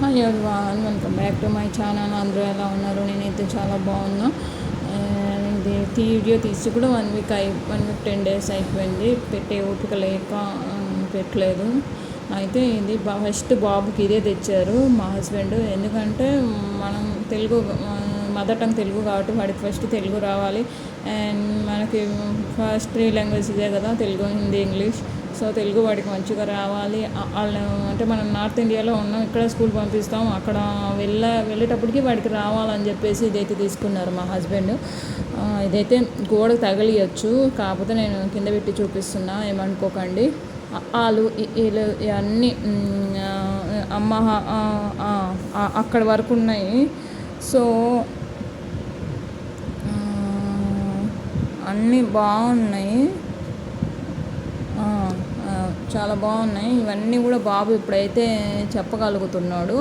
Hi everyone, welcome back to my channel. అందరూ ఎలా ఉన్నారు? నేనైతే చాలా బాగున్నా. ఇది వీడియో తీసి కూడా 1 వీక్ 10 days అయిపోయింది. పెట్టే ఓపిక లేక పెట్టలేదు. అయితే ఇది ఫస్ట్ బాబుకి ఇదే తెచ్చారు మా హస్బెండ్. ఎందుకంటే మనం తెలుగు మదర్ టంగ్ తెలుగు కాబట్టి వాడికి ఫస్ట్ తెలుగు రావాలి. అండ్ మనకి ఫస్ట్ 3 లాంగ్వేజ్ ఇదే కదా, తెలుగు, హిందీ, ఇంగ్లీష్. సో తెలుగు వాడికి మంచిగా రావాలి. వాళ్ళు అంటే మనం నార్త్ ఇండియాలో ఉన్నాం, ఇక్కడ స్కూల్ పంపిస్తాం, అక్కడ వెళ్ళేటప్పటికి వాడికి రావాలని చెప్పేసి ఇదైతే తీసుకున్నారు మా హస్బెండ్. ఇదైతే గోడకు తగిలియచ్చు, కాకపోతే నేను కింద పెట్టి చూపిస్తున్నా, ఏమనుకోకండి. ఆలు ఈలు ఇవన్నీ అమ్మ అక్కడ వరకు ఉన్నాయి. సో అన్నీ బాగున్నాయి, చాలా బాగున్నాయి. ఇవన్నీ కూడా బాబు ఇప్పుడైతే చెప్పగలుగుతున్నాడు.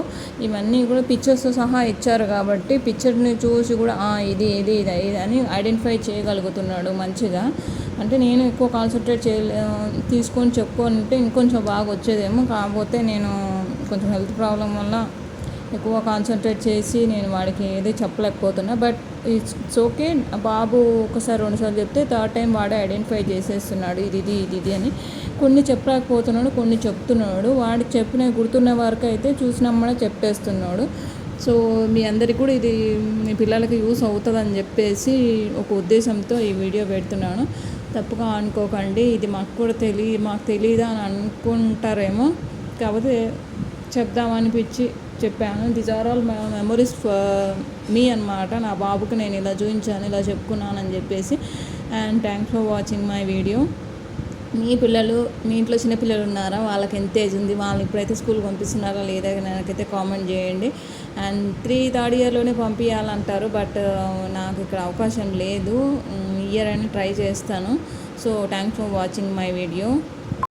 ఇవన్నీ కూడా పిక్చర్స్తో సహా ఇచ్చారు కాబట్టి పిక్చర్ని చూసి కూడా ఇది ఇది ఇది ఇది అని ఐడెంటిఫై చేయగలుగుతున్నాడు మంచిగా. అంటే నేను ఎక్కువ కాన్సన్ట్రేట్ తీసుకొని చెప్పుకుంటే ఇంకొంచెం బాగా వచ్చేదేమో, కాకపోతే నేను కొంచెం హెల్త్ ప్రాబ్లం వల్ల ఎక్కువ కాన్సన్ట్రేట్ చేసి నేను వాడికి ఏది చెప్పలేకపోతున్నా. But it's okay. బాబు ఒకసారి 2 సార్లు చెప్తే 3rd time వాడే ఐడెంటిఫై చేసేస్తున్నాడు, ఇది ఇది ఇది ఇది అని. కొన్ని చెప్పలేకపోతున్నాడు, కొన్ని చెప్తున్నాడు. వాడికి చెప్పిన గుర్తున్న వరకు అయితే చూసినమ్మడే చెప్పేస్తున్నాడు. సో మీ అందరికీ కూడా ఇది మీ పిల్లలకి యూస్ అవుతుందని చెప్పేసి ఒక ఉద్దేశంతో ఈ వీడియో పెడుతున్నాను. తప్పుగా అనుకోకండి. ఇది మాకు తెలియదా అని అనుకుంటారేమో, కాకపోతే చెప్దామనిపించి చెప్పాను. These are all my memories for me అన్నమాట. నా బాబుకి నేను ఇలా చూపించాను, ఇలా చెప్పుకున్నానని చెప్పేసి. And thanks for watching my video. మీ ఇంట్లో చిన్నపిల్లలు ఉన్నారా? వాళ్ళకి ఎంత ఏజ్ ఉంది? వాళ్ళని ఇప్పుడైతే స్కూల్ పంపిస్తున్నారా లేదా నాకైతే కామెంట్ చేయండి. అండ్ 3rd yearలోనే పంపించాలంటారు, బట్ నాకు ఇక్కడ అవకాశం లేదు. ఇయర్ అని ట్రై చేస్తాను. So thanks for watching my video.